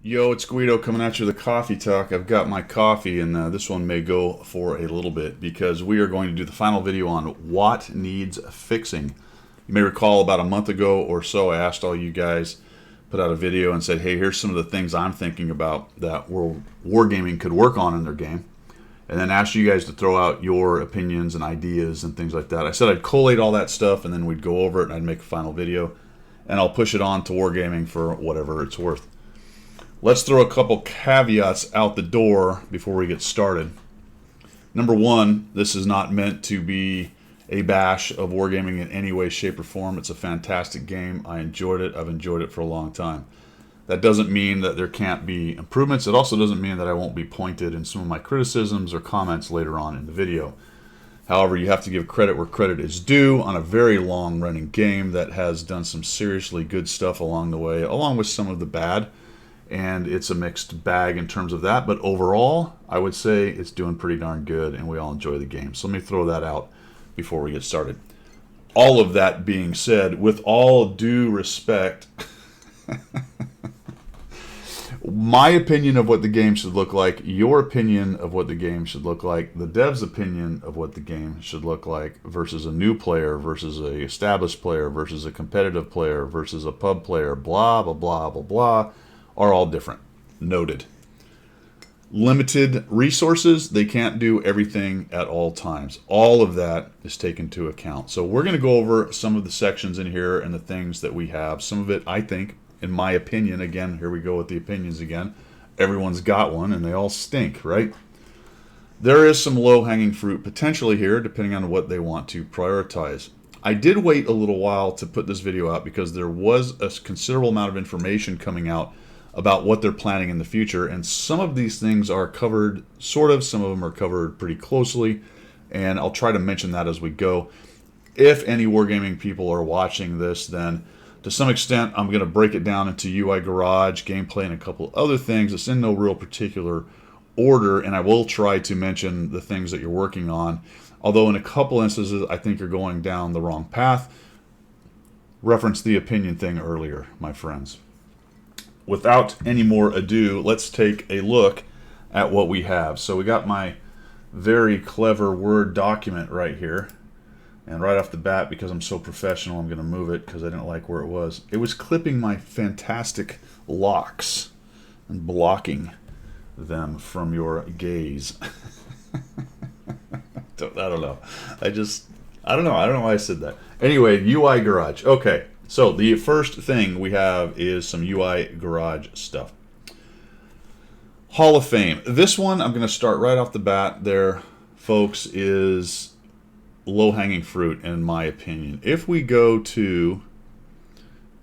Yo, it's Guido coming at you with a coffee talk. I've got my coffee, and this one may go for a little bit because we are going to do the final video on what needs fixing. You may recall about a month ago or so, I asked all you guys, put out a video and said, hey, here's some of the things I'm thinking about that Wargaming could work on in their game. And then asked you guys to throw out your opinions and ideas and things like that. I said I'd collate all that stuff, and then we'd go over it, and I'd make a final video. And I'll push it on to Wargaming for whatever it's worth. Let's throw a couple caveats out the door before we get started. Number one, this is not meant to be a bash of Wargaming in any way, shape, or form. It's a fantastic game. I enjoyed it. I've enjoyed it for a long time. That doesn't mean that there can't be improvements. It also doesn't mean that I won't be pointed in some of my criticisms or comments later on in the video. However, you have to give credit where credit is due on a very long-running game that has done some seriously good stuff along the way, along with some of the bad. And it's a mixed bag in terms of that, but overall, I would say it's doing pretty darn good, and we all enjoy the game. So let me throw that out before we get started. All of that being said, with all due respect, my opinion of what the game should look like, your opinion of what the game should look like, the dev's opinion of what the game should look like versus a new player, versus a established player, versus a competitive player, versus a pub player, blah, blah, blah, blah, blah, are all different. Noted. Limited resources, they can't do everything at all times. All of that is taken into account. So we're going to go over some of the sections in here and the things that we have. Some of it, I think, in my opinion, again, here we go with the opinions again. Everyone's got one and they all stink, right? There is some low-hanging fruit potentially here, depending on what they want to prioritize. I did wait a little while to put this video out because there was a considerable amount of information coming out about what they're planning in the future, and some of these things are covered sort of, some of them are covered pretty closely, and I'll try to mention that as we go. If any Wargaming people are watching this, then to some extent I'm going to break it down into UI Garage, gameplay, and a couple other things. It's in no real particular order, and I will try to mention the things that you're working on, although in a couple instances I think you're going down the wrong path. Reference the opinion thing earlier, my friends. Without any more ado, let's take a look at what we have. So we got my very clever Word document right here. And right off the bat, because I'm so professional, I'm going to move it because I didn't like where it was. It was clipping my fantastic locks and blocking them from your gaze. I don't know. I don't know. I don't know why I said that. Anyway, UI Garage. Okay. So the first thing we have is some UI Garage stuff. Hall of Fame. This one, I'm going to start right off the bat there, folks, is low-hanging fruit in my opinion. If we go to,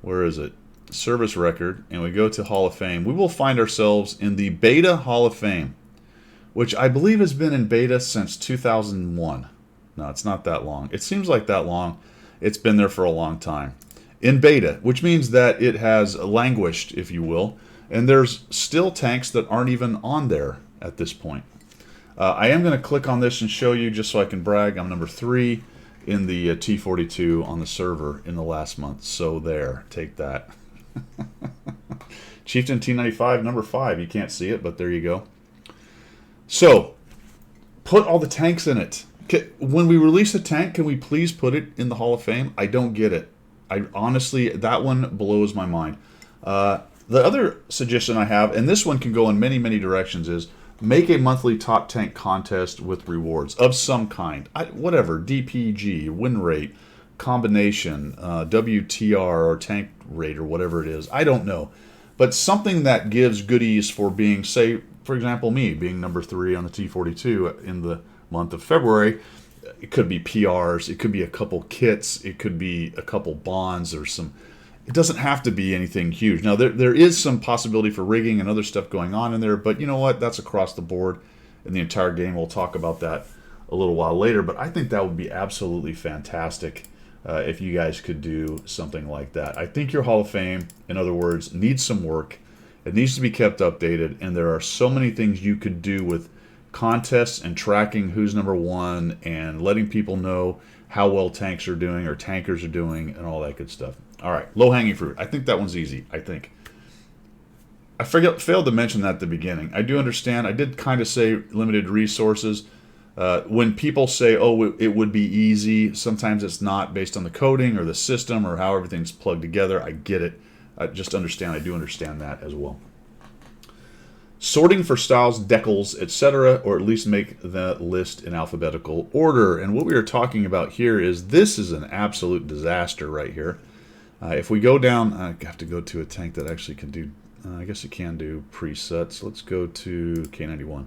where is it? Service record, and we go to Hall of Fame, we will find ourselves in the Beta Hall of Fame, which I believe has been in beta since 2001. No, it's not that long. It seems like that long. It's been there for a long time. In beta, which means that it has languished, if you will, and there's still tanks that aren't even on there at this point. I am going to click on this and show you just so I can brag. I'm number 3 in the T42 on the server in the last month. So there, take that. Chieftain T95, number 5. You can't see it, but there you go. So, put all the tanks in it. When we release a tank, can we please put it in the Hall of Fame? I don't get it. I honestly, that one blows my mind. The other suggestion I have, and this one can go in many, many directions, is make a monthly top tank contest with rewards of some kind. Whatever, DPG, win rate, combination, WTR or tank rate or whatever it is. I don't know. But something that gives goodies for being, say, for example, me being number 3 on the T42 in the month of February. It could be PRs, it could be a couple kits, it could be a couple bonds or some. It doesn't have to be anything huge. Now, there is some possibility for rigging and other stuff going on in there, but you know what? That's across the board in the entire game. We'll talk about that a little while later, but I think that would be absolutely fantastic if you guys could do something like that. I think your Hall of Fame, in other words, needs some work. It needs to be kept updated, and there are so many things you could do with contests and tracking who's number 1 and letting people know how well tanks are doing or tankers are doing and all that good stuff. All right, low-hanging fruit. I think that one's easy, I think. failed to mention that at the beginning. I do understand. I did kind of say limited resources. When people say, oh, it would be easy, sometimes it's not based on the coding or the system or how everything's plugged together. I get it. I just understand. I do understand that as well. Sorting for styles, decals, etc., or at least make the list in alphabetical order. And what we are talking about here is this is an absolute disaster right here. If we go down, I have to go to a tank that actually can do, I guess it can do presets. Let's go to K91.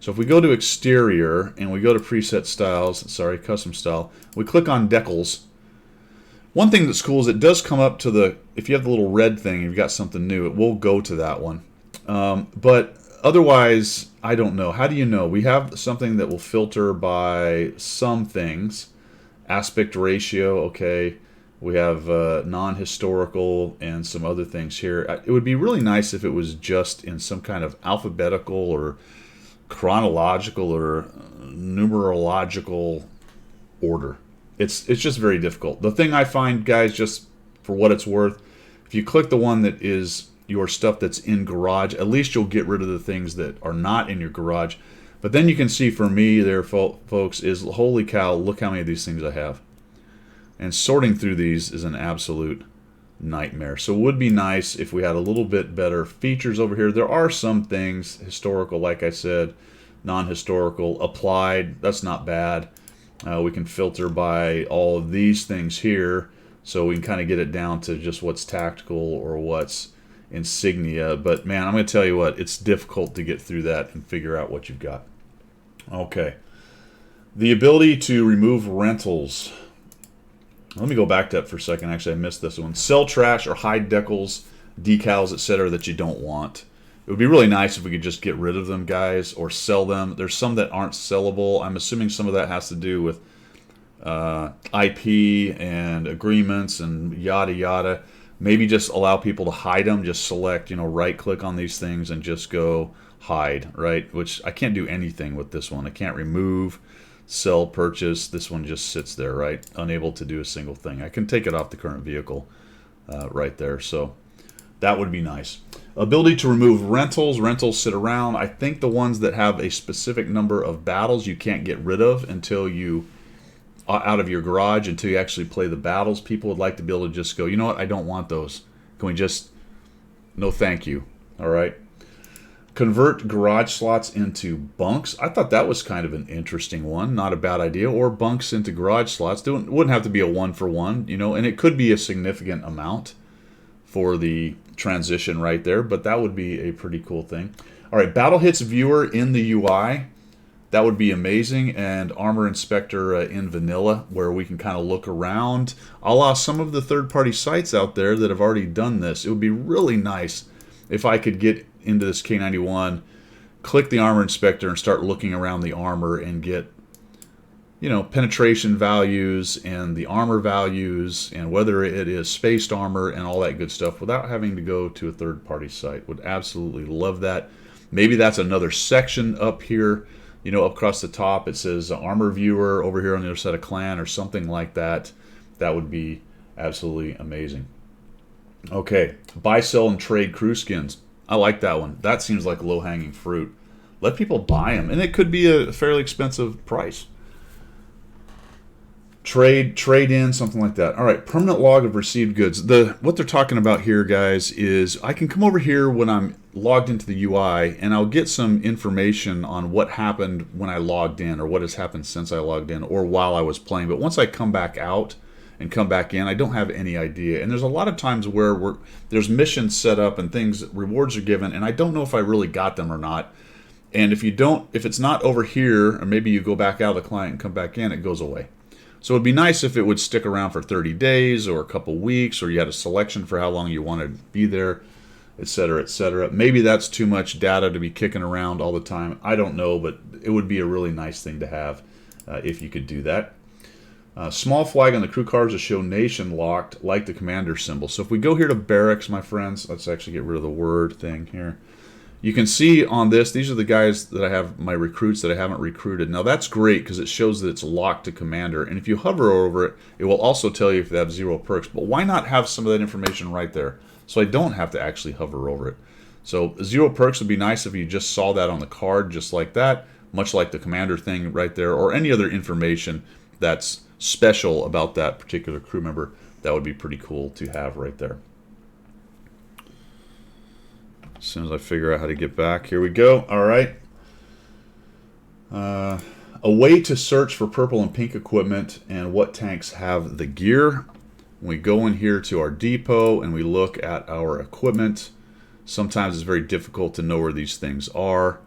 So if we go to exterior and we go to preset styles, sorry, custom style, we click on decals. One thing that's cool is it does come up to the, if you have the little red thing, you've got something new, it will go to that one. But otherwise, I don't know. How do you know? We have something that will filter by some things. Aspect ratio, okay. We have non-historical and some other things here. It would be really nice if it was just in some kind of alphabetical or chronological or numerological order. It's just very difficult. The thing I find, guys, just for what it's worth, if you click the one that is your stuff that's in garage, at least you'll get rid of the things that are not in your garage. But then you can see for me there, folks, is holy cow, look how many of these things I have. And sorting through these is an absolute nightmare. So it would be nice if we had a little bit better features over here. There are some things, historical, like I said, non-historical, applied, that's not bad. We can filter by all of these things here, so we can kind of get it down to just what's tactical or what's insignia. But man, I'm going to tell you what, it's difficult to get through that and figure out what you've got. Okay. The ability to remove rentals. Let me go back to that for a second. Actually, I missed this one. Sell trash or hide decals, decals, etc. that you don't want. It would be really nice if we could just get rid of them, guys, or sell them. There's some that aren't sellable. I'm assuming some of that has to do with IP and agreements and yada yada. Maybe just allow people to hide them. Just select, right-click on these things and just go hide, right? Which I can't do anything with this one. I can't remove, sell, purchase. This one just sits there, right? Unable to do a single thing. I can take it off the current vehicle right there. So that would be nice. Ability to remove rentals. Rentals sit around. I think the ones that have a specific number of battles you can't get rid of until you out of your garage until you actually play the battles. People would like to be able to just go, you know what, I don't want those. Can we just, no thank you. All right. Convert garage slots into bunks. I thought that was kind of an interesting one. Not a bad idea. Or bunks into garage slots. It wouldn't have to be a one-for-one, and it could be a significant amount for the transition right there, but that would be a pretty cool thing. All right, Battle Hits Viewer in the UI. That would be amazing. And Armor Inspector in vanilla, where we can kind of look around. A la some of the third-party sites out there that have already done this. It would be really nice if I could get into this K91, click the Armor Inspector and start looking around the armor and get, penetration values and the armor values and whether it is spaced armor and all that good stuff without having to go to a third-party site. Would absolutely love that. Maybe that's another section up here. Up across the top, it says Armor Viewer over here on the other side of Clan or something like that. That would be absolutely amazing. Okay, buy, sell, and trade crew skins. I like that one. That seems like low-hanging fruit. Let people buy them, and it could be a fairly expensive price. Trade in, something like that. All right, permanent log of received goods. What they're talking about here, guys, is I can come over here when I'm logged into the UI, and I'll get some information on what happened when I logged in or what has happened since I logged in or while I was playing. But once I come back out and come back in, I don't have any idea. And there's a lot of times where there's missions set up and things, rewards are given, and I don't know if I really got them or not. And if it's not over here, or maybe you go back out of the client and come back in, it goes away. So it'd be nice if it would stick around for 30 days or a couple weeks, or you had a selection for how long you wanted to be there, etc., etc. Maybe that's too much data to be kicking around all the time. I don't know, but it would be a really nice thing to have if you could do that. Small flag on the crew cars to show nation locked, like the commander symbol. So if we go here to barracks, my friends, let's actually get rid of the word thing here. You can see on this, these are the guys that I have, my recruits that I haven't recruited. Now that's great because it shows that it's locked to commander. And if you hover over it, it will also tell you if they have 0 perks. But why not have some of that information right there so I don't have to actually hover over it? So 0 perks would be nice if you just saw that on the card just like that, much like the commander thing right there, or any other information that's special about that particular crew member. That would be pretty cool to have right there. As soon as I figure out how to get back, here we go. All right. A way to search for purple and pink equipment and what tanks have the gear. When we go in here to our depot and we look at our equipment, sometimes it's very difficult to know where these things are.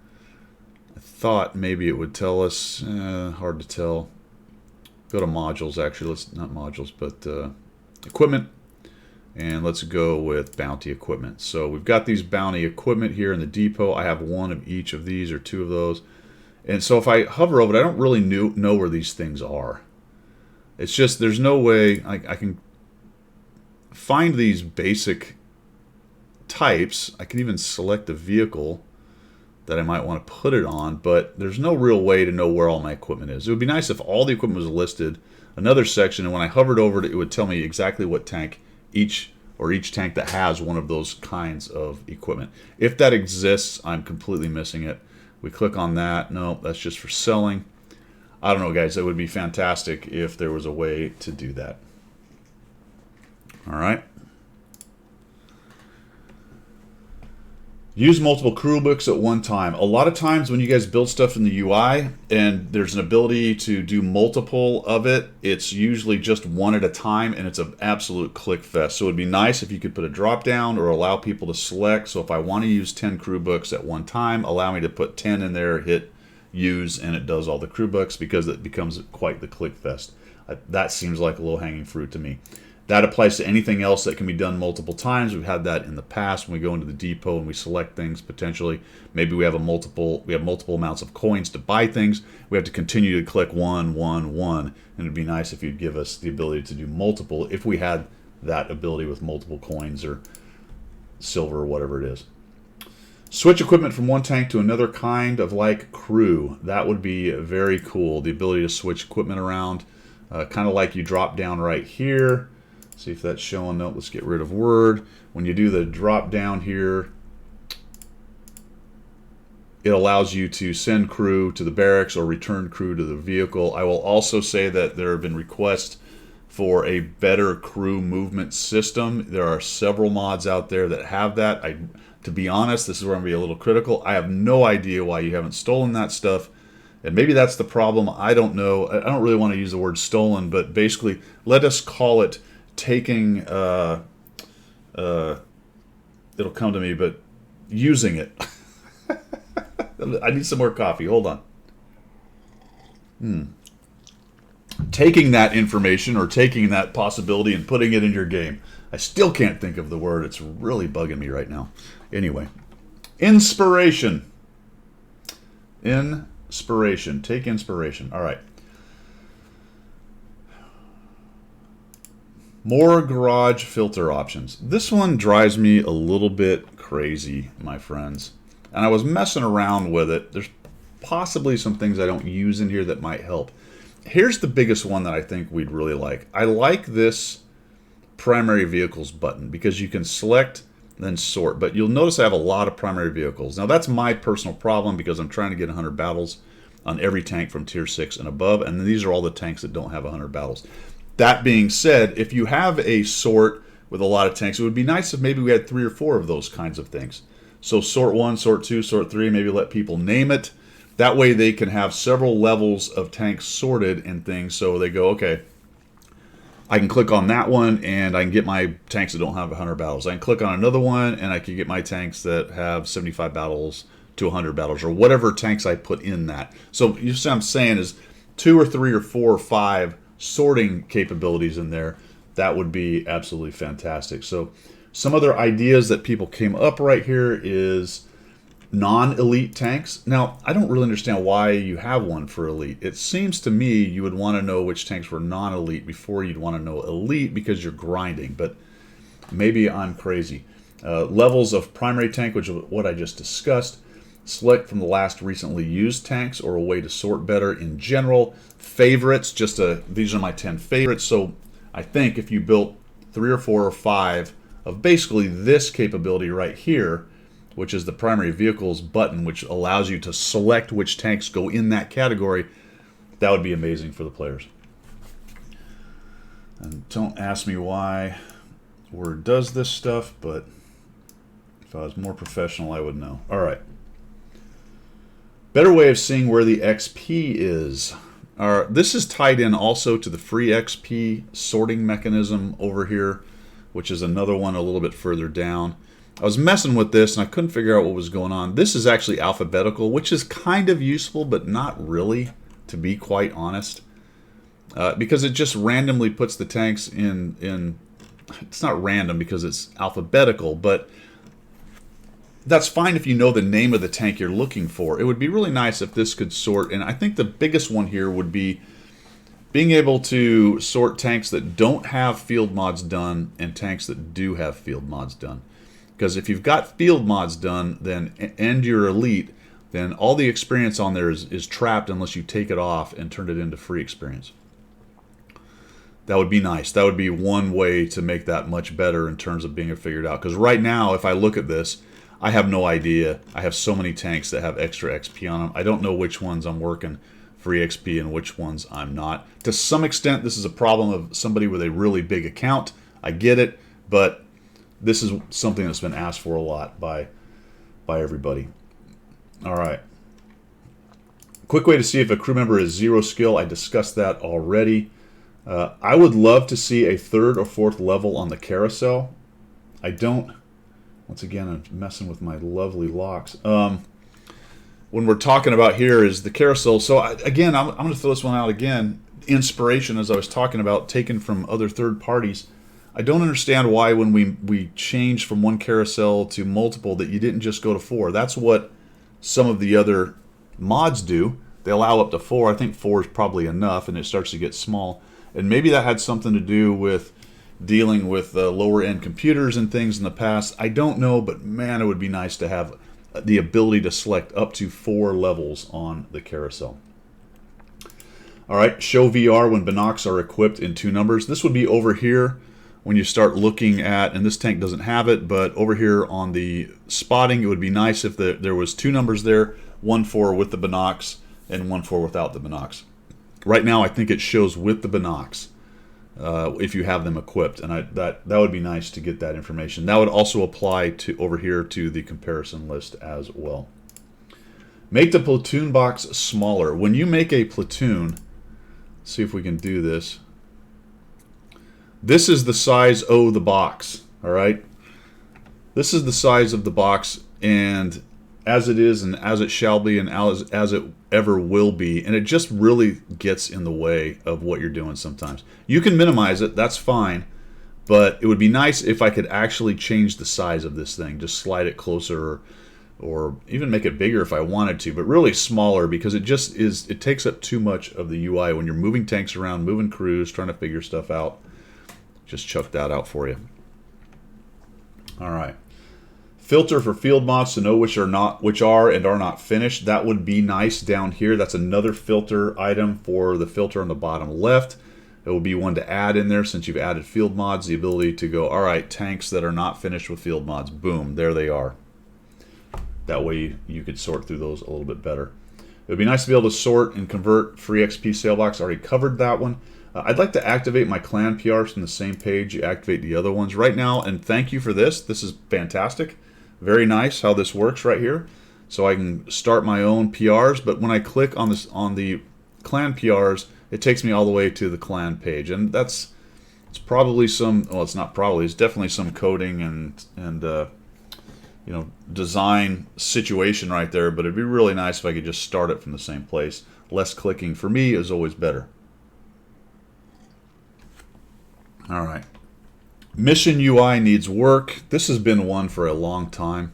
I thought maybe it would tell us. Hard to tell. Go to modules, actually. Let's not modules, but equipment. And let's go with bounty equipment. So we've got these bounty equipment here in the depot. I have one of each of these or two of those. And so if I hover over it, I don't really know where these things are. It's just there's no way I can find these basic types. I can even select the vehicle that I might want to put it on, but there's no real way to know where all my equipment is. It would be nice if all the equipment was listed, another section, and when I hovered over it, it would tell me exactly what tank each tank that has one of those kinds of equipment. If that exists, I'm completely missing it. We click on that. No, that's just for selling. I don't know, guys. It would be fantastic if there was a way to do that. All right. Use multiple crew books at one time. A lot of times when you guys build stuff in the UI and there's an ability to do multiple of it, it's usually just one at a time and it's an absolute click fest. So it would be nice if you could put a drop down or allow people to select. So if I want to use 10 crew books at one time, allow me to put 10 in there, hit use, and it does all the crew books because it becomes quite the click fest. That seems like a low-hanging fruit to me. That applies to anything else that can be done multiple times. We've had that in the past when we go into the depot and we select things potentially. Maybe we have multiple amounts of coins to buy things. We have to continue to click 1, 1, 1, and it'd be nice if you'd give us the ability to do multiple if we had that ability with multiple coins or silver or whatever it is. Switch equipment from one tank to another kind of like crew. That would be very cool. The ability to switch equipment around, kind of like you drop down right here. See if that's showing. No, let's get rid of word. When you do the drop down here, it allows you to send crew to the barracks or return crew to the vehicle. I will also say that there have been requests for a better crew movement system. There are several mods out there that have that. To be honest, this is where I'm going to be a little critical. I have no idea why you haven't stolen that stuff. And maybe that's the problem. I don't know. I don't really want to use the word stolen, but basically, let us call it taking, it'll come to me, but using it. I need some more coffee. Hold on. Taking that information or taking that possibility and putting it in your game. I still can't think of the word. It's really bugging me right now. Anyway, inspiration. Inspiration. Take inspiration. All right. More garage filter options. This one drives me a little bit crazy, my friends. And I was messing around with it. There's possibly some things I don't use in here that might help. Here's the biggest one that I think we'd really like. I like this primary vehicles button because you can select then sort. But you'll notice I have a lot of primary vehicles. Now that's my personal problem because I'm trying to get 100 battles on every tank from tier 6 and above. And these are all the tanks that don't have 100 battles. That being said, if you have a sort with a lot of tanks, it would be nice if maybe we had 3 or 4 of those kinds of things. So sort 1, sort 2, sort 3, maybe let people name it. That way they can have several levels of tanks sorted and things. So they go, okay, I can click on that one and I can get my tanks that don't have 100 battles. I can click on another one and I can get my tanks that have 75 battles to 100 battles or whatever tanks I put in that. So you see what I'm saying is 2 or 3 or 4 or 5 sorting capabilities in there. That would be absolutely fantastic. So some other ideas that people came up right here is non-elite tanks. Now, I don't really understand why you have one for elite. It seems to me you would want to know which tanks were non-elite before you'd want to know elite because you're grinding, but maybe I'm crazy. Levels of primary tank, which is what I just discussed. Select from the last recently used tanks or a way to sort better in general. Favorites, these are my 10 favorites. So I think if you built 3 or 4 or 5 of basically this capability right here, which is the primary vehicles button, which allows you to select which tanks go in that category, that would be amazing for the players. And don't ask me why Word does this stuff, but if I was more professional, I would know. All right. Better way of seeing where the XP is. This is tied in also to the free XP sorting mechanism over here, which is another one a little bit further down. I was messing with this and I couldn't figure out what was going on. This is actually alphabetical, which is kind of useful, but not really, to be quite honest. Because it just randomly puts the tanks in... It's not random because it's alphabetical, but that's fine if you know the name of the tank you're looking for. It would be really nice if this could sort, and I think the biggest one here would be being able to sort tanks that don't have field mods done and tanks that do have field mods done. Because if you've got field mods done, then and you're elite, then all the experience on there is trapped unless you take it off and turn it into free experience. That would be nice. That would be one way to make that much better in terms of being figured out. Because right now, if I look at this, I have no idea. I have so many tanks that have extra XP on them. I don't know which ones I'm working free XP and which ones I'm not. To some extent, this is a problem of somebody with a really big account. I get it, but this is something that's been asked for a lot by everybody. All right. Quick way to see if a crew member is 0 skill. I discussed that already. I would love to see a 3rd or 4th level on the carousel. I don't... Once again, I'm messing with my lovely locks. When we're talking about here is the carousel. So again, I'm going to throw this one out again. Inspiration, as I was talking about, taken from other third parties. I don't understand why when we changed from one carousel to multiple that you didn't just go to 4. That's what some of the other mods do. They allow up to 4. I think 4 is probably enough, and it starts to get small. And maybe that had something to do with dealing with lower end computers and things in the past. I don't know, but man, it would be nice to have the ability to select up to 4 levels on the carousel. All right, show VR when binocs are equipped in 2 numbers. This would be over here when you start looking at, and this tank doesn't have it, but over here on the spotting, it would be nice if there was 2 numbers there, 1-4 with the binocs and 1-4 without the binocs. Right now, I think it shows with the binocs. If you have them equipped, and that would be nice to get that information. That would also apply to over here to the comparison list as well. Make the platoon box smaller. When you make a platoon, let's see if we can do this. This is the size of the box. All right, this is the size of the box, and as it is, and as it shall be, and as it ever will be, and it just really gets in the way of what you're doing sometimes. You can minimize it, that's fine, but it would be nice if I could actually change the size of this thing, just slide it closer or even make it bigger if I wanted to, but really smaller, because it just is, it takes up too much of the UI when you're moving tanks around, moving crews, trying to figure stuff out. Just chuck that out for you. All right. Filter for field mods to know which are and are not finished. That would be nice down here. That's another filter item for the filter on the bottom left. It will be one to add in there since you've added field mods. The ability to go, all right, tanks that are not finished with field mods. Boom, there they are. That way you could sort through those a little bit better. It would be nice to be able to sort and convert free XP sale box. I already covered that one. I'd like to activate my clan PRs from the same page you activate the other ones right now. And thank you for this. This is fantastic. Very nice how this works right here. So I can start my own PRs, but when I click on this on the clan PRs, it takes me all the way to the clan page, and it's probably some, well, it's not probably, it's definitely some coding and you know, design situation right there. But it'd be really nice if I could just start it from the same place. Less clicking for me is always better. All right. Mission UI needs work. This has been one for a long time.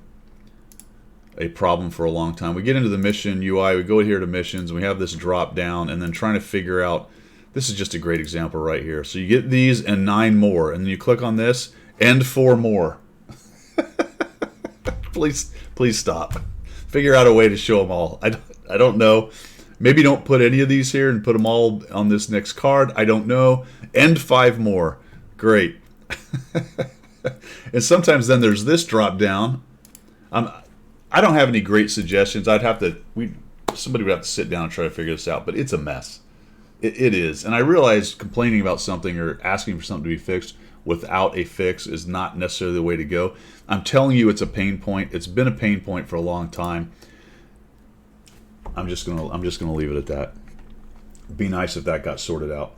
A problem for a long time. We get into the mission UI, we go here to missions, and we have this drop down, and then trying to figure out, this is just a great example right here. So you get these and 9 more, and then you click on this, and 4 more. Please stop. Figure out a way to show them all. I don't know. Maybe don't put any of these here and put them all on this next card. I don't know. And 5 more. Great. And sometimes then there's this drop down. I don't have any great suggestions. Somebody would have to sit down and try to figure this out, but it's a mess. It is. And I realize complaining about something or asking for something to be fixed without a fix is not necessarily the way to go. I'm telling you, it's a pain point. It's been a pain point for a long time. I'm just gonna leave it at that. Be nice if that got sorted out.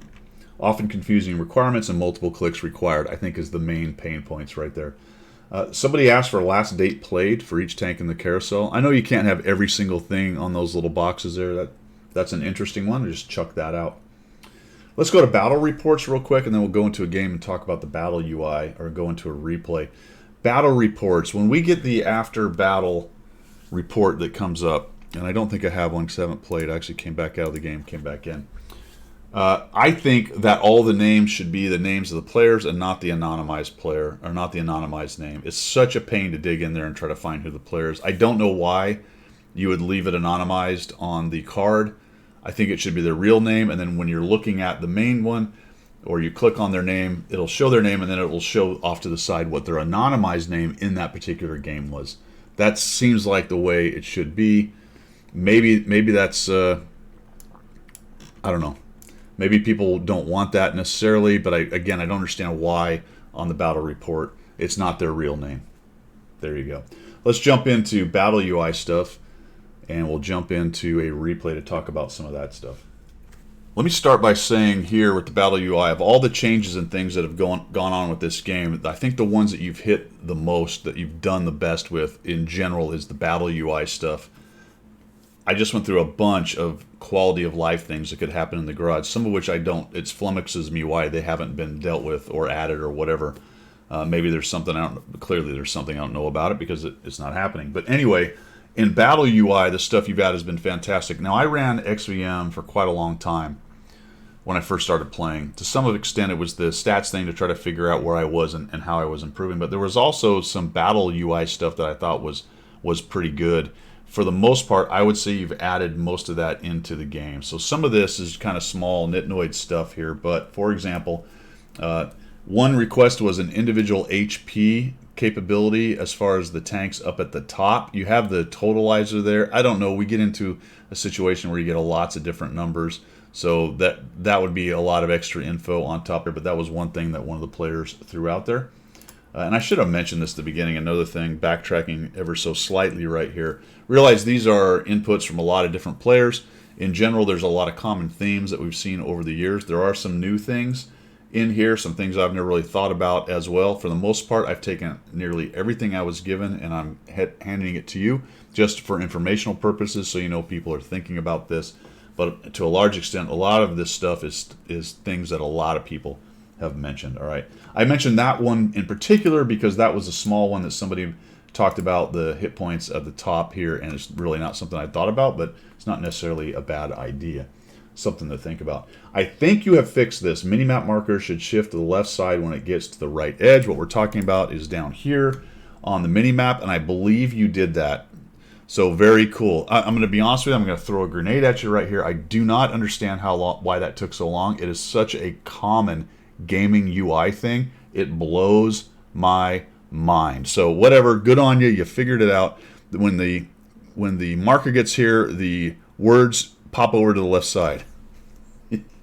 Often confusing requirements and multiple clicks required, I think, is the main pain points right there. Somebody asked for last date played for each tank in the carousel. I know you can't have every single thing on those little boxes there. That's an interesting one. Just chuck that out. Let's go to battle reports real quick, and then we'll go into a game and talk about the battle UI, or go into a replay. Battle reports. When we get the after battle report that comes up, and I don't think I have one because I haven't played. I actually came back out of the game, came back in. I think that all the names should be the names of the players and not the anonymized player, or not the anonymized name. It's such a pain to dig in there and try to find who the player is. I don't know why you would leave it anonymized on the card. I think it should be their real name, and then when you're looking at the main one, or you click on their name, it'll show their name, and then it will show off to the side what their anonymized name in that particular game was. That seems like the way it should be. Maybe that's, I don't know. Maybe people don't want that necessarily, but I don't understand why on the battle report it's not their real name. There you go. Let's jump into battle UI stuff, and we'll jump into a replay to talk about some of that stuff. Let me start by saying here with the battle UI, of all the changes and things that have gone on with this game, I think the ones that you've hit the most, that you've done the best with in general, is the battle UI stuff. I just went through a bunch of quality of life things that could happen in the garage, some of which it flummoxes me why they haven't been dealt with or added or whatever. Maybe there's something clearly there's something I don't know about it because it's not happening. But anyway, in battle UI, the stuff you've added has been fantastic. Now, I ran XVM for quite a long time when I first started playing. To some extent, it was the stats thing to try to figure out where I was and how I was improving. But there was also some battle UI stuff that I thought was pretty good. For the most part, I would say you've added most of that into the game. So some of this is kind of small nitnoid stuff here. But for example, one request was an individual HP capability as far as the tanks up at the top. You have the totalizer there. I don't know. We get into a situation where you get lots of different numbers. So that would be a lot of extra info on top there. But that was one thing that one of the players threw out there. And I should have mentioned this at the beginning. Another thing, backtracking ever so slightly right here. Realize these are inputs from a lot of different players. In general, there's a lot of common themes that we've seen over the years. There are some new things in here, some things I've never really thought about as well. For the most part, I've taken nearly everything I was given and I'm handing it to you just for informational purposes, so you know people are thinking about this. But to a large extent, a lot of this stuff is things that a lot of people have mentioned. All right, I mentioned that one in particular because that was a small one that somebody talked about, the hit points at the top here, and it's really not something I thought about, but it's not necessarily a bad idea. Something to think about. I think you have fixed this. Minimap markers should shift to the left side when it gets to the right edge. What we're talking about is down here on the minimap, and I believe you did that. So very cool. I'm going to be honest with you. I'm going to throw a grenade at you right here. I do not understand why that took so long. It is such a common gaming UI thing. It blows my mind. So whatever, good on you. You figured it out. When the marker gets here, the words pop over to the left side.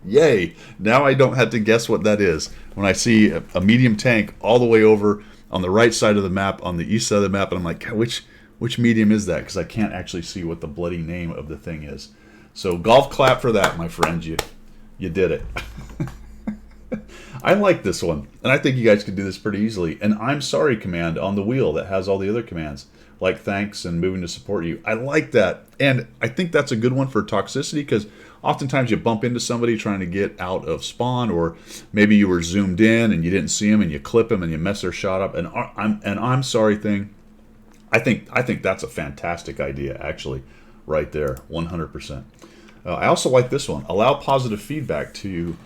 Yay! Now I don't have to guess what that is. When I see a medium tank all the way over on the right side of the map, on the east side of the map, and I'm like, which medium is that? Because I can't actually see what the bloody name of the thing is. So golf clap for that, my friend. You did it. I like this one, and I think you guys could do this pretty easily. And I'm sorry command on the wheel that has all the other commands, like thanks and moving to support you. I like that, and I think that's a good one for toxicity, because oftentimes you bump into somebody trying to get out of spawn, or maybe you were zoomed in and you didn't see them and you clip them and you mess their shot up. And I'm sorry thing, I think that's a fantastic idea, actually, right there, 100%. I also like this one. Allow positive feedback to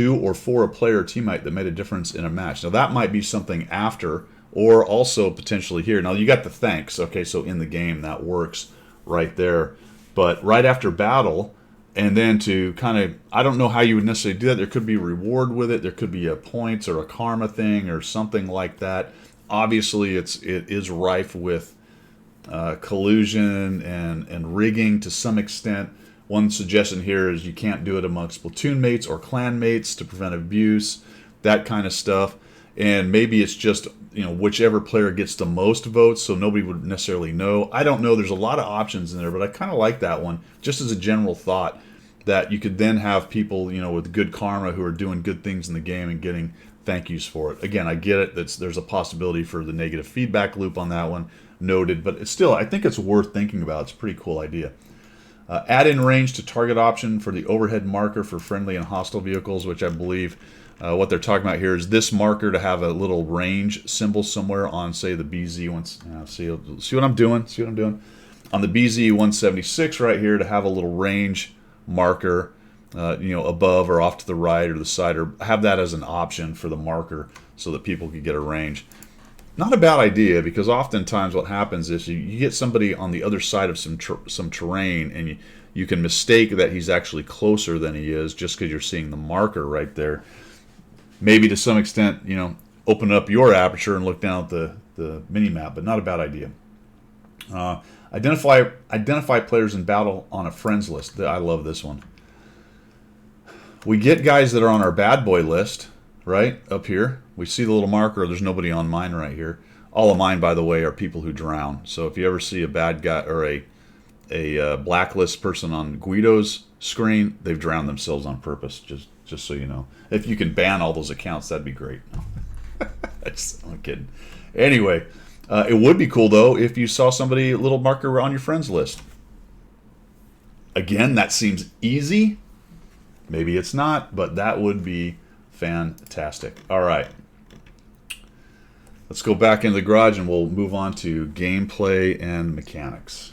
or for a player or teammate that made a difference in a match. Now that might be something after, or also potentially here. Now you got the thanks, okay, so in the game that works right there. But right after battle, and then to kind of, I don't know how you would necessarily do that. There could be a reward with it. There could be a points or a karma thing or something like that. Obviously, it is rife with collusion and rigging to some extent. One suggestion here is you can't do it amongst platoon mates or clan mates to prevent abuse, that kind of stuff. And maybe it's just, whichever player gets the most votes, so nobody would necessarily know. I don't know. There's a lot of options in there, but I kind of like that one, just as a general thought, that you could then have people, with good karma who are doing good things in the game and getting thank yous for it. Again, I get it. There's a possibility for the negative feedback loop on that one, noted, but it's still, I think it's worth thinking about. It's a pretty cool idea. Add in range to target option for the overhead marker for friendly and hostile vehicles, which I believe what they're talking about here is this marker to have a little range symbol somewhere on, say, the BZ ones. See what I'm doing? See what I'm doing? On the BZ 176 right here, to have a little range marker, above or off to the right or the side, or have that as an option for the marker so that people can get a range. Not a bad idea, because oftentimes what happens is you get somebody on the other side of some terrain, and you can mistake that he's actually closer than he is just because you're seeing the marker right there. Maybe to some extent, open up your aperture and look down at the mini-map, but not a bad idea. Identify players in battle on a friends list. I love this one. We get guys that are on our bad boy list, right, up here. We see the little marker. There's nobody on mine right here. All of mine, by the way, are people who drown. So if you ever see a bad guy or a blacklist person on Guido's screen, they've drowned themselves on purpose, just so you know. If you can ban all those accounts, that'd be great. I'm kidding. Anyway, it would be cool, though, if you saw somebody, a little marker on your friends list. Again, that seems easy. Maybe it's not, but that would be fantastic. All right. Let's go back into the garage and we'll move on to gameplay and mechanics.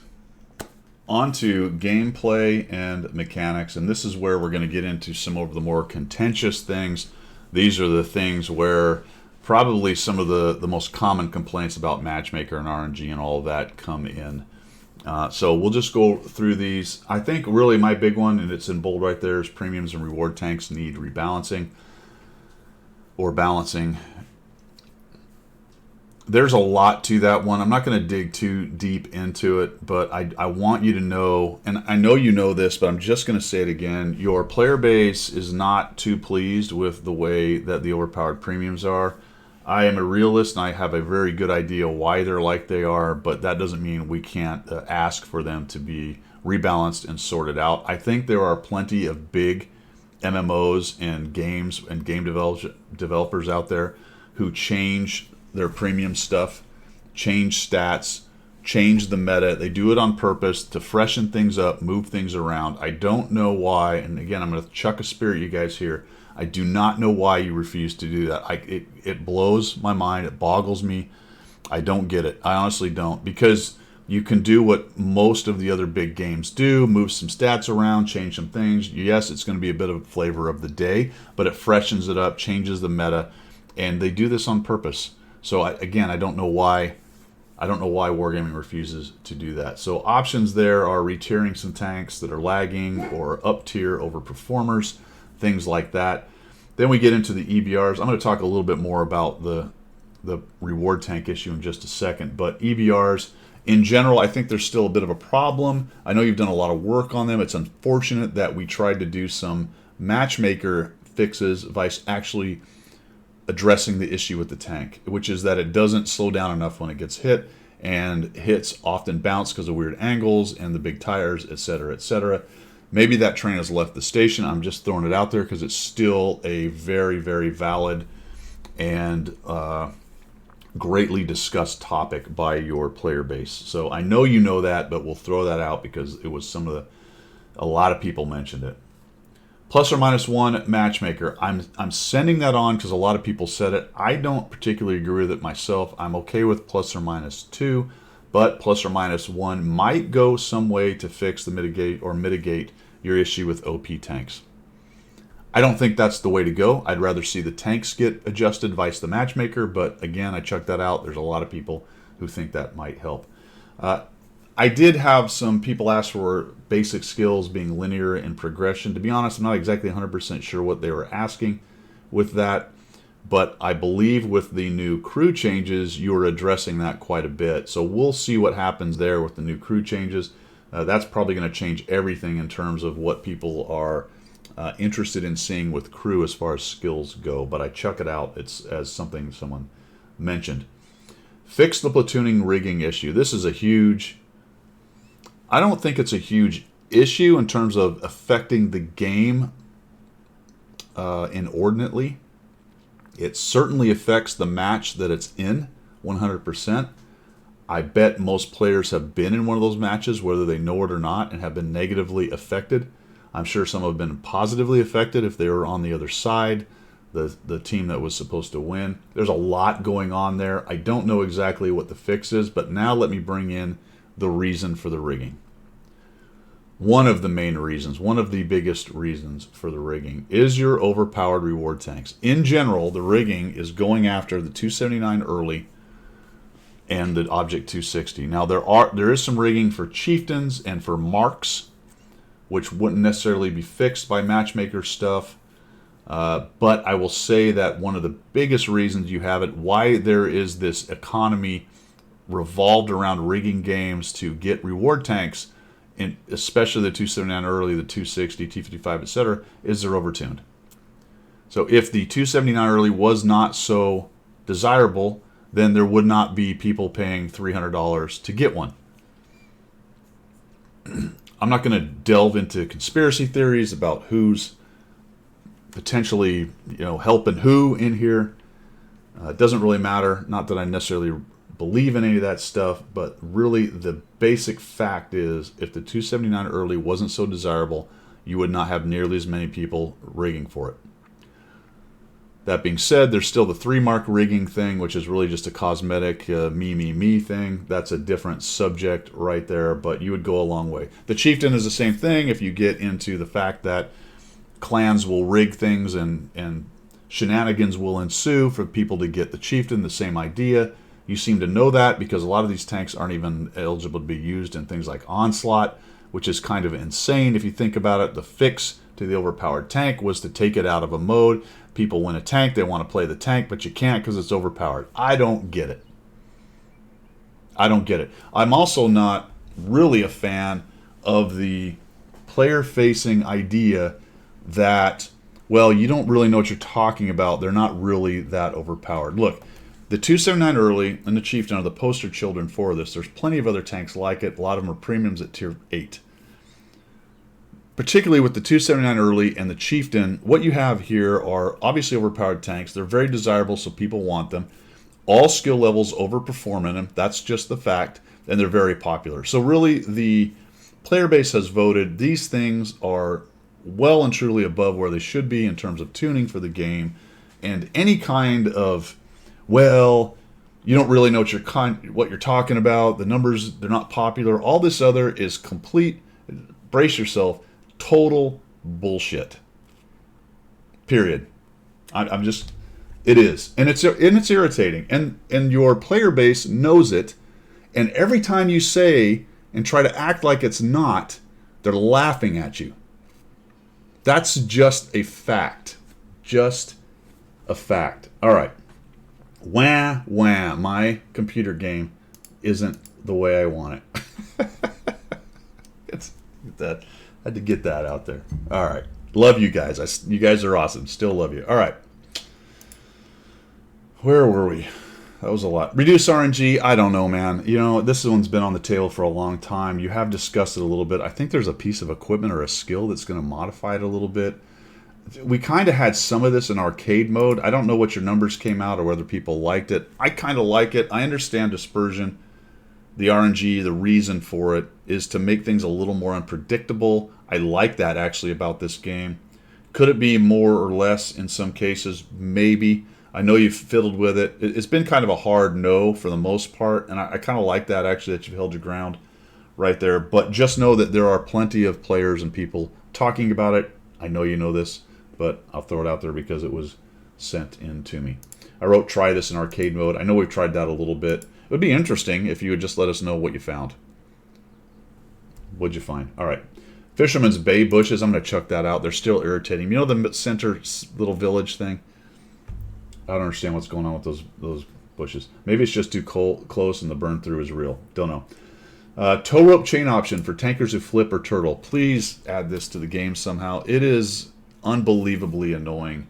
On to gameplay and mechanics, and this is where we're going to get into some of the more contentious things. These are the things where probably some of the most common complaints about Matchmaker and RNG and all of that come in. So we'll just go through these. I think really my big one, and it's in bold right there, is premiums and reward tanks need rebalancing or balancing. There's a lot to that one. I'm not going to dig too deep into it, but I want you to know, and I know you know this, but I'm just going to say it again. Your player base is not too pleased with the way that the overpowered premiums are. I am a realist, and I have a very good idea why they're like they are, but that doesn't mean we can't ask for them to be rebalanced and sorted out. I think there are plenty of big MMOs and games and game developers out there who change their premium stuff, change stats, change the meta. They do it on purpose to freshen things up, move things around. I don't know why, and again, I'm going to chuck a spear at you guys here. I do not know why you refuse to do that. It blows my mind. It boggles me. I don't get it. I honestly don't, because you can do what most of the other big games do, move some stats around, change some things. Yes, it's going to be a bit of a flavor of the day, but it freshens it up, changes the meta, and they do this on purpose. So again, I don't know why Wargaming refuses to do that. So options there are retiering some tanks that are lagging or up tier over performers, things like that. Then we get into the EBRs. I'm going to talk a little bit more about the reward tank issue in just a second, but EBRs in general, I think there's still a bit of a problem. I know you've done a lot of work on them. It's unfortunate that we tried to do some matchmaker fixes by actually addressing the issue with the tank, which is that it doesn't slow down enough when it gets hit, and hits often bounce because of weird angles and the big tires, etc., etc. Maybe that train has left the station. I'm just throwing it out there because it's still a very, very valid and greatly discussed topic by your player base. So I know you know that, but we'll throw that out because it was a lot of people mentioned it. Plus or minus one matchmaker. I'm sending that on because a lot of people said it. I don't particularly agree with it myself. I'm okay with plus or minus two, but plus or minus one might go some way to fix the mitigate your issue with OP tanks. I don't think that's the way to go. I'd rather see the tanks get adjusted, vice the matchmaker, but again, I chucked that out. There's a lot of people who think that might help. I did have some people ask for basic skills being linear in progression. To be honest, I'm not exactly 100% sure what they were asking with that. But I believe with the new crew changes, you're addressing that quite a bit. So we'll see what happens there with the new crew changes. That's probably going to change everything in terms of what people are interested in seeing with crew as far as skills go. But I chuck it out. It's as something someone mentioned. Fix the platooning rigging issue. This is a huge... I don't think it's a huge issue in terms of affecting the game inordinately. It certainly affects the match that it's in 100%. I bet most players have been in one of those matches, whether they know it or not, and have been negatively affected. I'm sure some have been positively affected if they were on the other side, the team that was supposed to win. There's a lot going on there. I don't know exactly what the fix is, but now let me bring in the reason for the rigging. One of the main reasons, one of the biggest reasons for the rigging is your overpowered reward tanks. In general, the rigging is going after the 279 early and the object 260. Now there is some rigging for chieftains and for marks, which wouldn't necessarily be fixed by matchmaker stuff. But I will say that one of the biggest reasons you have it, why there is this economy revolved around rigging games to get reward tanks, and especially the 279 early, the 260, T55, etc., is they're overtuned. So if the 279 early was not so desirable, then there would not be people paying $300 to get one. I'm not going to delve into conspiracy theories about who's potentially, helping who in here. It doesn't really matter. Not that I necessarily believe in any of that stuff, but really the basic fact is if the 279 early wasn't so desirable, you would not have nearly as many people rigging for it. That being said, there's still the 3-mark rigging thing, which is really just a cosmetic me thing. That's a different subject right there, but you would go a long way. The chieftain is the same thing if you get into the fact that clans will rig things and shenanigans will ensue for people to get the chieftain, the same idea. You seem to know that because a lot of these tanks aren't even eligible to be used in things like Onslaught, which is kind of insane if you think about it. The fix to the overpowered tank was to take it out of a mode. People win a tank, they want to play the tank, but you can't because it's overpowered. I don't get it. I don't get it. I'm also not really a fan of the player-facing idea that, well, you don't really know what you're talking about. They're not really that overpowered. Look, the 279 early and the chieftain are the poster children for this. There's plenty of other tanks like it. A lot of them are premiums at tier 8. Particularly with the 279 early and the chieftain, what you have here are obviously overpowered tanks. They're very desirable, so people want them. All skill levels overperform in them. That's just the fact, and they're very popular. So really, the player base has voted these things are well and truly above where they should be in terms of tuning for the game, and any kind of, well, you don't really know what you're talking about. The numbers, they're not popular. All this other is complete, brace yourself, total bullshit. Period. I'm just, it is, and it's irritating, and your player base knows it, and every time you say and try to act like it's not, they're laughing at you. That's just a fact. Just a fact. All right. Wah, my computer game isn't the way I want it. I had to get that out there. All right. Love you guys. You guys are awesome. Still love you. All right. Where were we? That was a lot. Reduce RNG. I don't know, man. This one's been on the table for a long time. You have discussed it a little bit. I think there's a piece of equipment or a skill that's going to modify it a little bit. We kind of had some of this in arcade mode. I don't know what your numbers came out or whether people liked it. I kind of like it. I understand dispersion. The RNG, the reason for it is to make things a little more unpredictable. I like that actually about this game. Could it be more or less in some cases? Maybe. I know you've fiddled with it. It's been kind of a hard no for the most part, and I kind of like that actually, that you've held your ground right there. But just know that there are plenty of players and people talking about it. I know you know this, but I'll throw it out there because it was sent in to me. I wrote try this in arcade mode. I know we've tried that a little bit. It would be interesting if you would just let us know what you found. What'd you find? All right. Fisherman's Bay bushes. I'm going to chuck that out. They're still irritating. You know the center little village thing? I don't understand what's going on with those bushes. Maybe it's just too close and the burn through is real. Don't know. Tow rope chain option for tankers who flip or turtle. Please add this to the game somehow. It is unbelievably annoying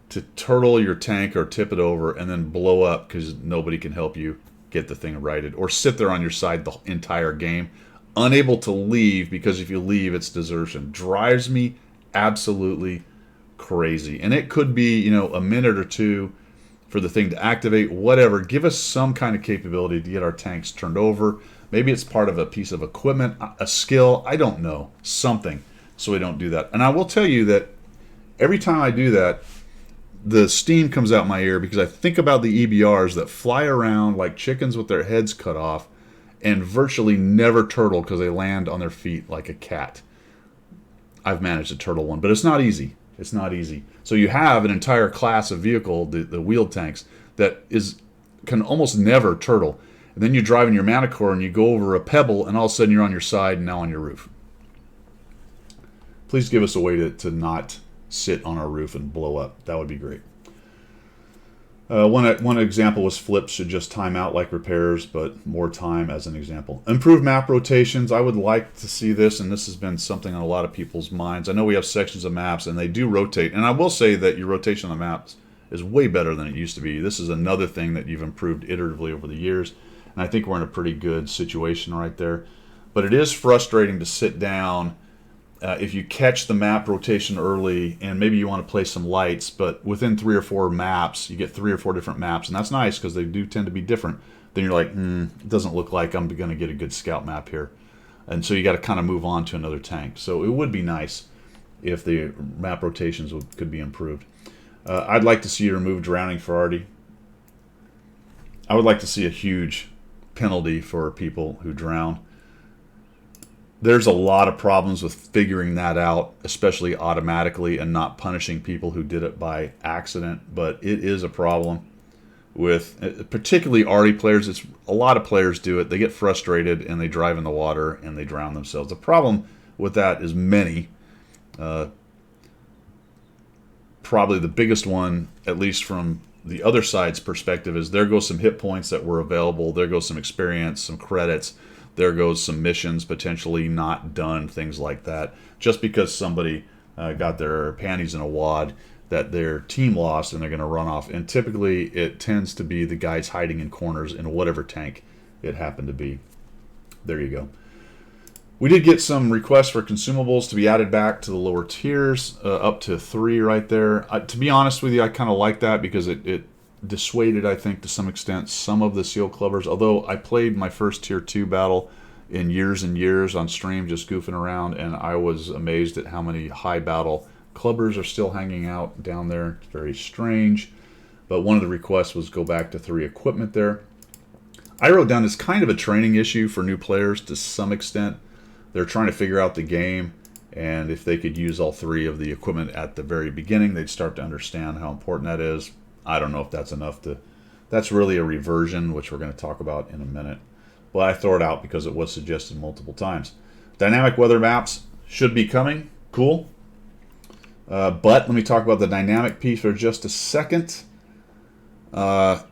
to turtle your tank or tip it over and then blow up because nobody can help you get the thing righted, or sit there on your side the entire game, unable to leave because if you leave, it's desertion. Drives me absolutely crazy. And it could be, you know, a minute or two for the thing to activate, whatever. Give us some kind of capability to get our tanks turned over. Maybe it's part of a piece of equipment, a skill, I don't know, something, so we don't do that. And I will tell you that every time I do that, the steam comes out my ear because I think about the EBRs that fly around like chickens with their heads cut off and virtually never turtle because they land on their feet like a cat. I've managed to turtle one, but it's not easy. It's not easy. So you have an entire class of vehicle, the wheeled tanks, that can almost never turtle. And then you drive in your Manicore and you go over a pebble and all of a sudden you're on your side and now on your roof. Please give us a way to not sit on our roof and blow up. That would be great. One example was flips should just time out like repairs, but more time as an example. Improved map rotations. I would like to see this, and this has been something on a lot of people's minds. I know we have sections of maps, and they do rotate. And I will say that your rotation on the maps is way better than it used to be. This is another thing that you've improved iteratively over the years, and I think we're in a pretty good situation right there. But it is frustrating to sit down if you catch the map rotation early and maybe you want to play some lights, but within 3 or 4 maps, you get 3 or 4 different maps, and that's nice because they do tend to be different. Then you're like, it doesn't look like I'm going to get a good scout map here. And so you got to kind of move on to another tank. So it would be nice if the map rotations could be improved. I'd like to see you remove drowning for Artie. I would like to see a huge penalty for people who drown. There's a lot of problems with figuring that out, especially automatically, and not punishing people who did it by accident. But it is a problem with particularly Artie players. A lot of players do it. They get frustrated and they drive in the water and they drown themselves. The problem with that is many. Probably the biggest one, at least from the other side's perspective, is there goes some hit points that were available. There goes some experience, some credits. There goes some missions potentially not done, things like that. Just because somebody got their panties in a wad that their team lost and they're going to run off. And typically it tends to be the guys hiding in corners in whatever tank it happened to be. There you go. We did get some requests for consumables to be added back to the lower tiers, up to 3 right there. To be honest with you, I kind of like that because it dissuaded, I think, to some extent, some of the seal clubbers. Although I played my first tier 2 battle in years and years on stream, just goofing around, and I was amazed at how many high battle clubbers are still hanging out down there. It's very strange. But one of the requests was go back to 3 equipment there. I wrote down it's kind of a training issue for new players to some extent. They're trying to figure out the game, and if they could use all 3 of the equipment at the very beginning, they'd start to understand how important that is. I don't know if that's enough to... That's really a reversion, which we're going to talk about in a minute. But I throw it out because it was suggested multiple times. Dynamic weather maps should be coming. Cool. But let me talk about the dynamic piece for just a second. I'm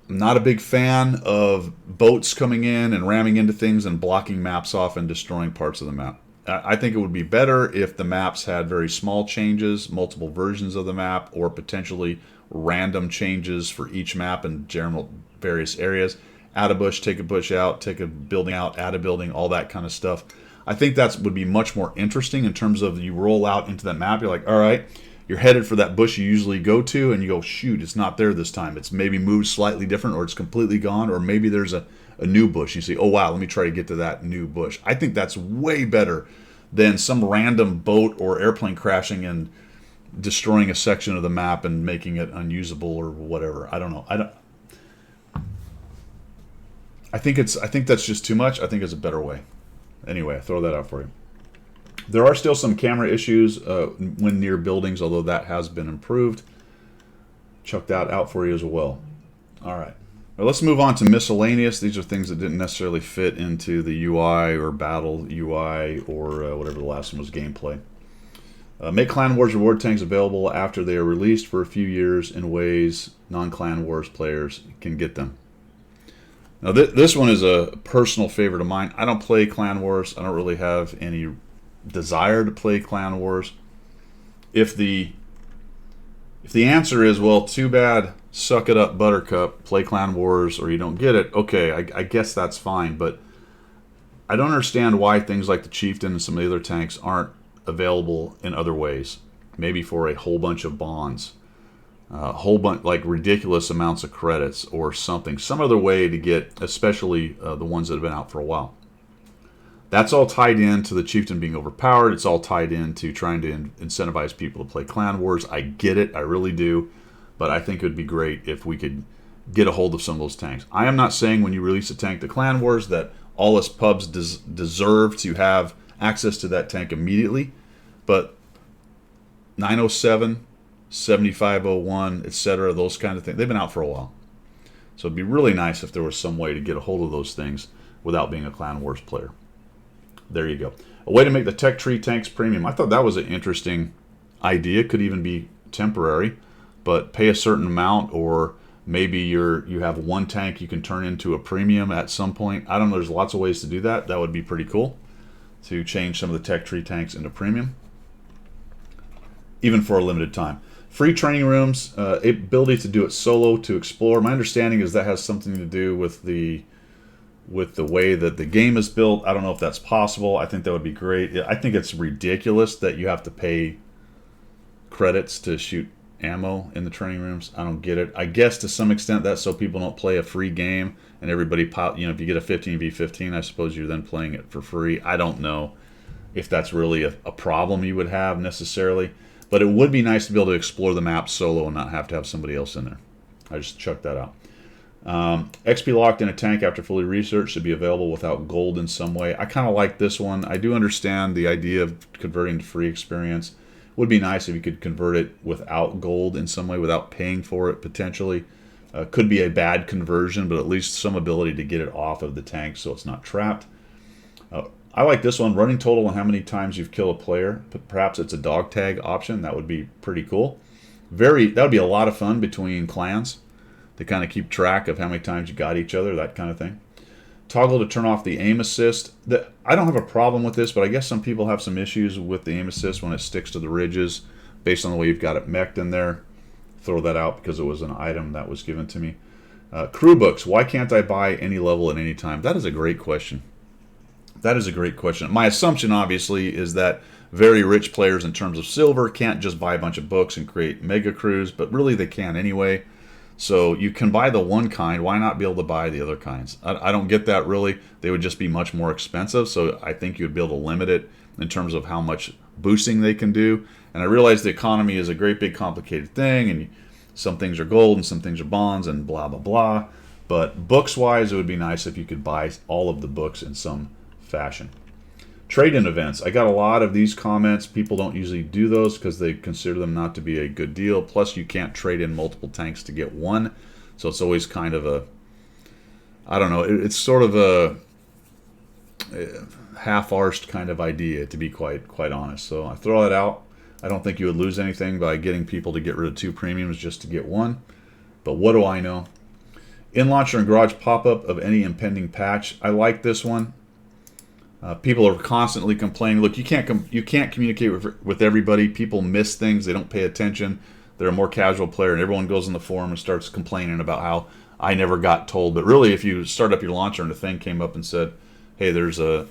not a big fan of boats coming in and ramming into things and blocking maps off and destroying parts of the map. I think it would be better if the maps had very small changes, multiple versions of the map, or potentially random changes for each map in general various areas. Add a bush, take a bush out, take a building out, add a building, all that kind of stuff. I think that would be much more interesting in terms of you roll out into that map. You're like, all right, you're headed for that bush you usually go to, and you go, shoot, it's not there this time. It's maybe moved slightly different, or it's completely gone, or maybe there's a new bush. You say, oh, wow, let me try to get to that new bush. I think that's way better than some random boat or airplane crashing and destroying a section of the map and making it unusable or whatever. I don't know. I think that's just too much. I think it's a better way. Anyway, I throw that out for you. There are still some camera issues when near buildings, although that has been improved. Chuck that out for you as well. All right. Now let's move on to miscellaneous. These are things that didn't necessarily fit into the UI or battle UI or whatever the last one was, gameplay. Make Clan Wars reward tanks available after they are released for a few years in ways non-Clan Wars players can get them. Now this one is a personal favorite of mine. I don't play Clan Wars. I don't really have any desire to play Clan Wars. If the answer is, well, too bad, suck it up, Buttercup, play Clan Wars, or you don't get it, okay, I guess that's fine. But I don't understand why things like the Chieftain and some of the other tanks aren't available in other ways. Maybe for a whole bunch of bonds, a whole bunch, like ridiculous amounts of credits or something. Some other way to get, especially the ones that have been out for a while. That's all tied into the Chieftain being overpowered. It's all tied into trying to incentivize people to play Clan Wars. I get it, I really do. But I think it would be great if we could get a hold of some of those tanks. I am not saying when you release a tank to Clan Wars that all us pubs deserve to have access to that tank immediately. But 907, 7501, etc., those kind of things, they've been out for a while. So it'd be really nice if there was some way to get a hold of those things without being a Clan Wars player. There you go. A way to make the tech tree tanks premium. I thought that was an interesting idea. Could even be temporary, but pay a certain amount, or maybe you have one tank you can turn into a premium at some point. I don't know. There's lots of ways to do that. That would be pretty cool to change some of the tech tree tanks into premium, even for a limited time. Free training rooms, ability to do it solo, to explore. My understanding is that has something to do with the way that the game is built. I don't know if that's possible. I think that would be great. I think it's ridiculous that you have to pay credits to shoot ammo in the training rooms. I don't get it. I guess to some extent that's so people don't play a free game and everybody if you get a 15v15, I suppose you're then playing it for free. I don't know if that's really a problem you would have necessarily, but it would be nice to be able to explore the map solo and not have to have somebody else in there. I just chucked that out. XP locked in a tank after fully researched should be available without gold in some way. I kind of like this one. I do understand the idea of converting to free experience. Would be nice if you could convert it without gold in some way, without paying for it potentially. Could be a bad conversion, but at least some ability to get it off of the tank so it's not trapped. I like this one, running total on how many times you've killed a player. Perhaps it's a dog tag option. That would be pretty cool. That would be a lot of fun between clans to kind of keep track of how many times you got each other, that kind of thing. Toggle to turn off the aim assist. I don't have a problem with this, but I guess some people have some issues with the aim assist when it sticks to the ridges based on the way you've got it mech'd in there. Throw that out because it was an item that was given to me. Crew books. Why can't I buy any level at any time? That is a great question. That is a great question. My assumption, obviously, is that very rich players in terms of silver can't just buy a bunch of books and create mega crews, but really they can anyway. So you can buy the one kind. Why not be able to buy the other kinds? I don't get that really. They would just be much more expensive. So I think you'd be able to limit it in terms of how much boosting they can do. And I realize the economy is a great big complicated thing, and some things are gold and some things are bonds and blah, blah, blah. But books-wise, it would be nice if you could buy all of the books in some fashion. Trade-in events. I got a lot of these comments. People don't usually do those because they consider them not to be a good deal. Plus, you can't trade in multiple tanks to get one. So it's always kind of a, I don't know, it's sort of a half-arsed kind of idea, to be quite honest. So I throw that out. I don't think you would lose anything by getting people to get rid of 2 premiums just to get 1. But what do I know? In-launcher and garage pop-up of any impending patch. I like this one. People are constantly complaining. Look, you can't communicate with everybody. People miss things. They don't pay attention. They're a more casual player, and everyone goes in the forum and starts complaining about how I never got told. But really, if you start up your launcher and the thing came up and said, "Hey, there's a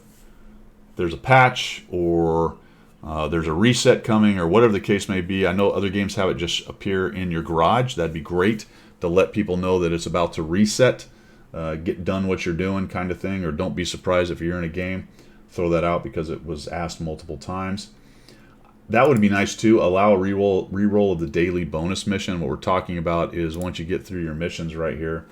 patch," or there's a reset coming, or whatever the case may be. I know other games have it just appear in your garage. That'd be great to let people know that it's about to reset. Get done what you're doing kind of thing, or don't be surprised if you're in a game. Throw that out because it was asked multiple times. That would be nice too. Allow a reroll of the daily bonus mission. What we're talking about is once you get through your missions right here,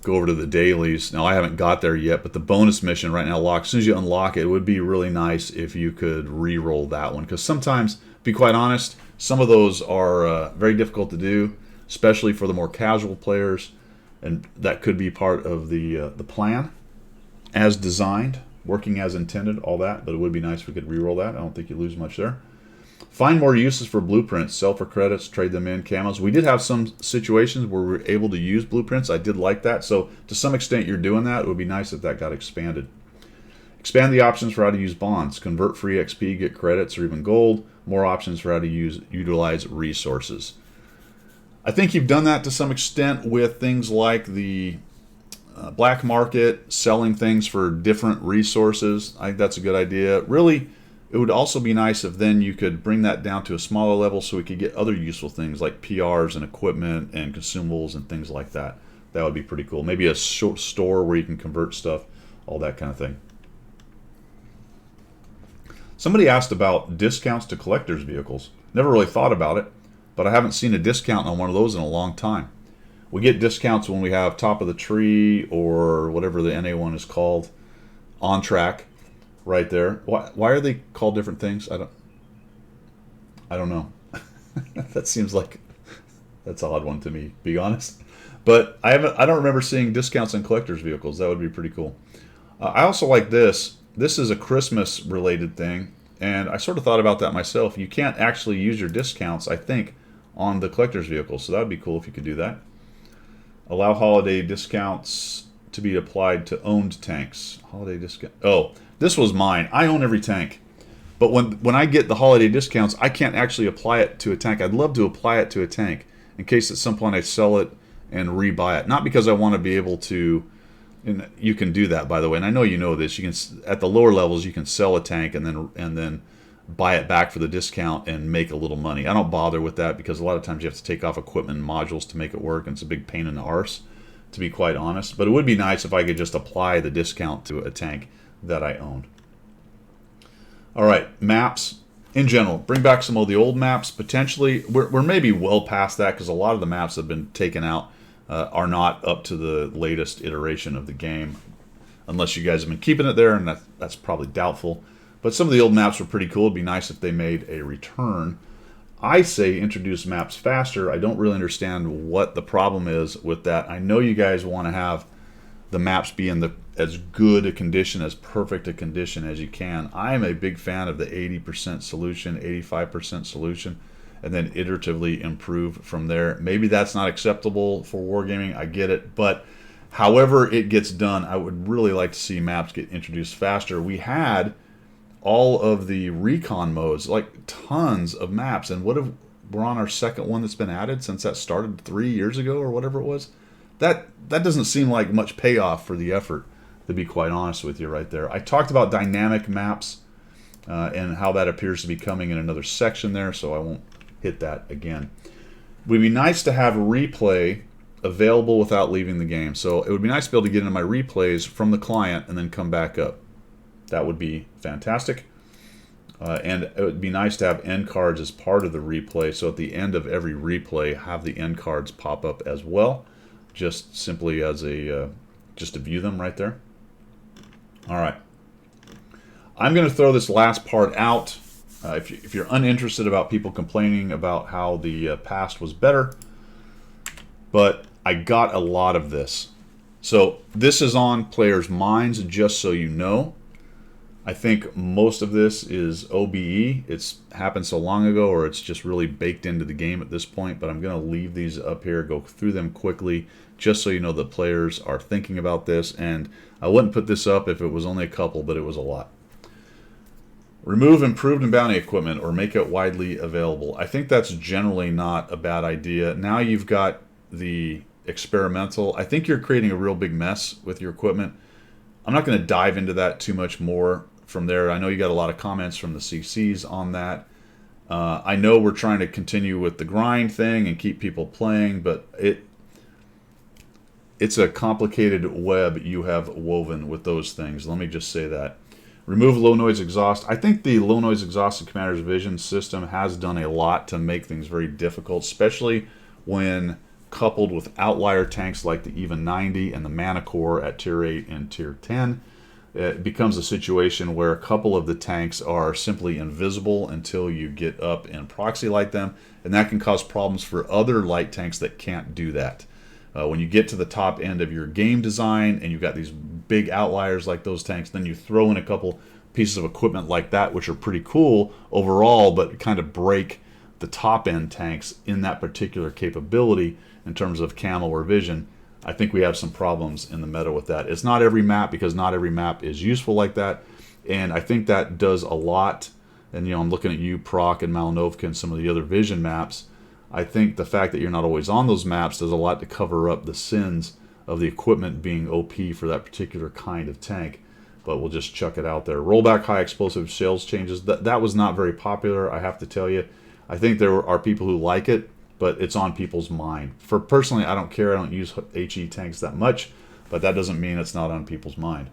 go over to the dailies. Now I haven't got there yet, but the bonus mission right now locked. As soon as you unlock it, it would be really nice if you could re-roll that one, because sometimes, to be quite honest, some of those are very difficult to do, especially for the more casual players, and that could be part of the plan as designed. working as intended, all that, but it would be nice if we could re-roll that. I don't think you lose much there. Find more uses for blueprints. Sell for credits, trade them in, camos. We did have some situations where we were able to use blueprints. I did like that. So to some extent you're doing that. It would be nice if that got expanded. Expand the options for how to use bonds. Convert free XP, get credits, or even gold. More options for how to utilize resources. I think you've done that to some extent with things like the black market, selling things for different resources. I think that's a good idea. Really, it would also be nice if then you could bring that down to a smaller level so we could get other useful things like PRs and equipment and consumables and things like that. That would be pretty cool. Maybe a short store where you can convert stuff, all that kind of thing. Somebody asked about discounts to collector's vehicles. Never really thought about it, but I haven't seen a discount on one of those in a long time. We get discounts when we have Top of the Tree or whatever the NA one is called, On Track, right there. Why are they called different things? I don't know. That seems like that's an odd one to me, to be honest. But I don't remember seeing discounts on collector's vehicles. That would be pretty cool. I also like this. This is a Christmas related thing, and I sort of thought about that myself. You can't actually use your discounts, I think, on the collector's vehicles, so that would be cool if you could do that. Allow holiday discounts to be applied to owned tanks. Holiday discount. Oh, this was mine. I own every tank. But when I get the holiday discounts, I can't actually apply it to a tank. I'd love to apply it to a tank in case at some point I sell it and rebuy it. Not because I want to be able to, and you can do that, by the way, and I know you know this. You can, at the lower levels, you can sell a tank and then buy it back for the discount and make a little money. I don't bother with that because a lot of times you have to take off equipment and modules to make it work, and it's a big pain in the arse, to be quite honest. But it would be nice if I could just apply the discount to a tank that I owned. All right, maps in general. Bring back some of the old maps. Potentially, we're maybe well past that because a lot of the maps that have been taken out are not up to the latest iteration of the game, unless you guys have been keeping it there, and that's probably doubtful. But some of the old maps were pretty cool. It'd be nice if they made a return. I say introduce maps faster. I don't really understand what the problem is with that. I know you guys want to have the maps be in as good a condition, as perfect a condition as you can. I am a big fan of the 80% solution, 85% solution, and then iteratively improve from there. Maybe that's not acceptable for wargaming. I get it. But however it gets done, I would really like to see maps get introduced faster. We had all of the recon modes, like tons of maps, and we're on our second one that's been added since that started 3 years ago or whatever it was. That doesn't seem like much payoff for the effort, to be quite honest with you right there. I talked about dynamic maps and how that appears to be coming in another section there, so I won't hit that again. It would be nice to have replay available without leaving the game. So it would be nice to be able to get into my replays from the client and then come back up. That would be fantastic. And it would be nice to have end cards as part of the replay. So at the end of every replay, have the end cards pop up as well, just simply as just to view them right there. All right. I'm going to throw this last part out. If you're uninterested about people complaining about how the past was better, but I got a lot of this. So this is on players' minds, just so you know. I think most of this is OBE. It's happened so long ago, or it's just really baked into the game at this point, but I'm going to leave these up here, go through them quickly, just so you know the players are thinking about this. And I wouldn't put this up if it was only a couple, but it was a lot. Remove improved and bounty equipment or make it widely available. I think that's generally not a bad idea. Now you've got the experimental. I think you're creating a real big mess with your equipment. I'm not going to dive into that too much more from there. I know you got a lot of comments from the CCs on that. I know we're trying to continue with the grind thing and keep people playing, but it's a complicated web you have woven with those things. Let me just say that. Remove low noise exhaust. I think the low noise exhaust in Commander's Vision system has done a lot to make things very difficult, especially when coupled with outlier tanks like the EVA 90 and the Manicore at Tier 8 and Tier 10. It becomes a situation where a couple of the tanks are simply invisible until you get up and proxy light them, and that can cause problems for other light tanks that can't do that. When you get to the top end of your game design and you've got these big outliers like those tanks. Then you throw in a couple pieces of equipment like that, which are pretty cool overall, but kind of break the top end tanks in that particular capability in terms of camo or vision. I think we have some problems in the meta with that. It's not every map, because not every map is useful like that, and I think that does a lot. And I'm looking at you, Proc, and Malnovka, and some of the other vision maps. I think the fact that you're not always on those maps does a lot to cover up the sins of the equipment being OP for that particular kind of tank. But we'll just chuck it out there. Rollback high explosive shells changes. That was not very popular, I have to tell you. I think there are people who like it, but it's on people's mind. For personally, I don't care. I don't use HE tanks that much, but that doesn't mean it's not on people's mind.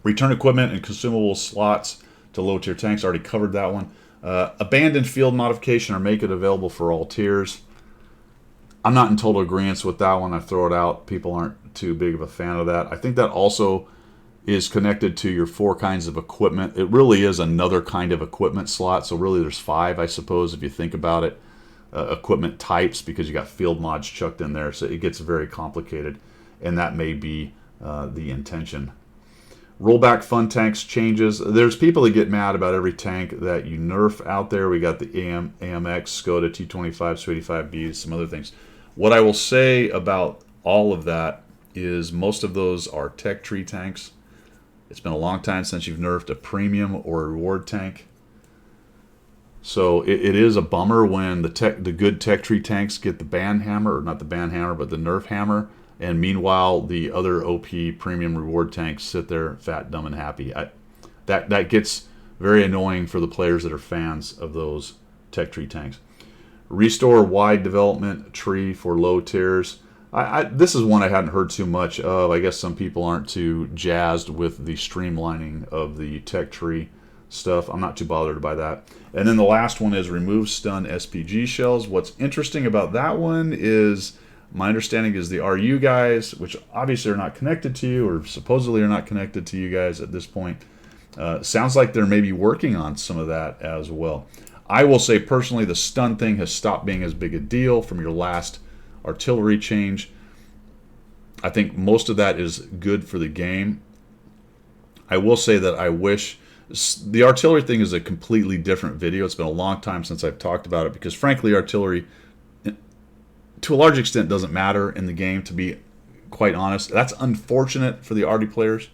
Return equipment and consumable slots to low tier tanks. Already covered that one. Abandoned field modification or make it available for all tiers. I'm not in total agreement with that one. I throw it out. People aren't too big of a fan of that. I think that also is connected to your 4 kinds of equipment. It really is another kind of equipment slot. So really there's 5, I suppose, if you think about it. Equipment types, because you got field mods chucked in there. So it gets very complicated. And that may be the intention. Rollback fun tanks changes. There's people that get mad about every tank that you nerf out there. We got the AMX, Skoda, T25, Su-85Bs, some other things. What I will say about all of that is most of those are tech tree tanks. It's been a long time since you've nerfed a premium or a reward tank. So it is a bummer when the good tech tree tanks get the ban hammer, or not the ban hammer, but the nerf hammer. And meanwhile, the other OP premium reward tanks sit there fat, dumb, and happy. That gets very annoying for the players that are fans of those tech tree tanks. Restore wide development tree for low tiers. This is one I hadn't heard too much of. I guess some people aren't too jazzed with the streamlining of the tech tree stuff. I'm not too bothered by that. And then the last one is remove stun SPG shells. What's interesting about that one is, my understanding is the RU guys, which obviously are not connected to you, or supposedly are not connected to you guys at this point, sounds like they're maybe working on some of that as well. I will say personally, the stun thing has stopped being as big a deal from your last artillery change. I think most of that is good for the game. I will say that I wish the artillery thing is a completely different video. It's been a long time since I've talked about it, because frankly, artillery to a large extent doesn't matter in the game, to be quite honest. That's unfortunate for the arty players.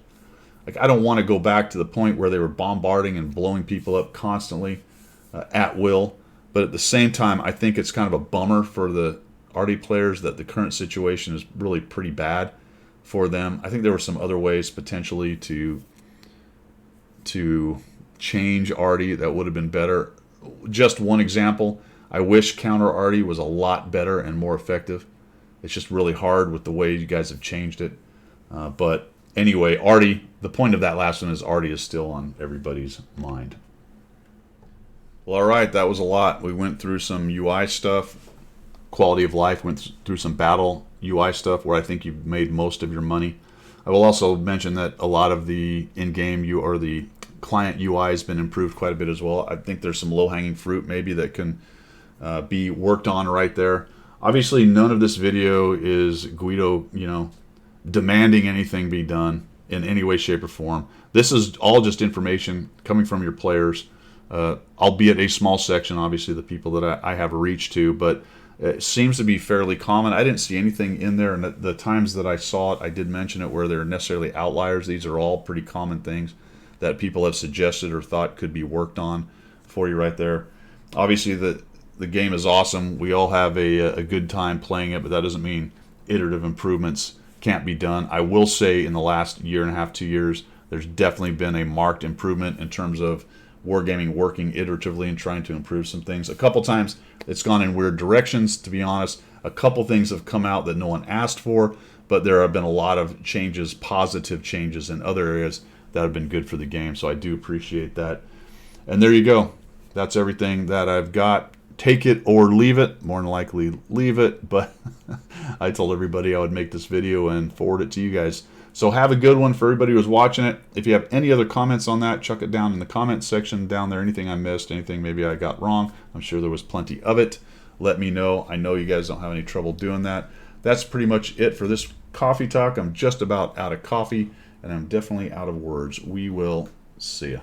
Like, I don't want to go back to the point where they were bombarding and blowing people up constantly at will, but at the same time, I think it's kind of a bummer for the arty players that the current situation is really pretty bad for them. I think there were some other ways potentially to change arty that would have been better. Just one example, I wish counter arty was a lot better and more effective. It's just really hard with the way you guys have changed it. But anyway, arty, the point of that last one is arty is still on everybody's mind. Well, all right, that was a lot. We went through some UI stuff, quality of life, went through some battle UI stuff where I think you've made most of your money. I will also mention that a lot of the in-game or the client UI has been improved quite a bit as well. I think there's some low-hanging fruit maybe that can be worked on right there. Obviously, none of this video is Guido, demanding anything be done in any way, shape, or form. This is all just information coming from your players, albeit a small section, obviously, the people that I have reached to, but it seems to be fairly common. I didn't see anything in there, and the times that I saw it, I did mention it, where they're necessarily outliers. These are all pretty common things that people have suggested or thought could be worked on for you right there. Obviously, the game is awesome. We all have a good time playing it, but that doesn't mean iterative improvements can't be done. I will say in the last year and a half, 2 years, there's definitely been a marked improvement in terms of wargaming working iteratively and trying to improve some things. A couple times it's gone in weird directions, to be honest. A couple things have come out that no one asked for, but there have been a lot of changes, positive changes in other areas that have been good for the game, so I do appreciate that. And there you go. That's everything that I've got. Take it or leave it. More than likely leave it, but I told everybody I would make this video and forward it to you guys. So have a good one for everybody who's watching it. If you have any other comments on that, chuck it down in the comment section down there. Anything I missed, anything maybe I got wrong, I'm sure there was plenty of it. Let me know. I know you guys don't have any trouble doing that. That's pretty much it for this coffee talk. I'm just about out of coffee, and I'm definitely out of words. We will see ya.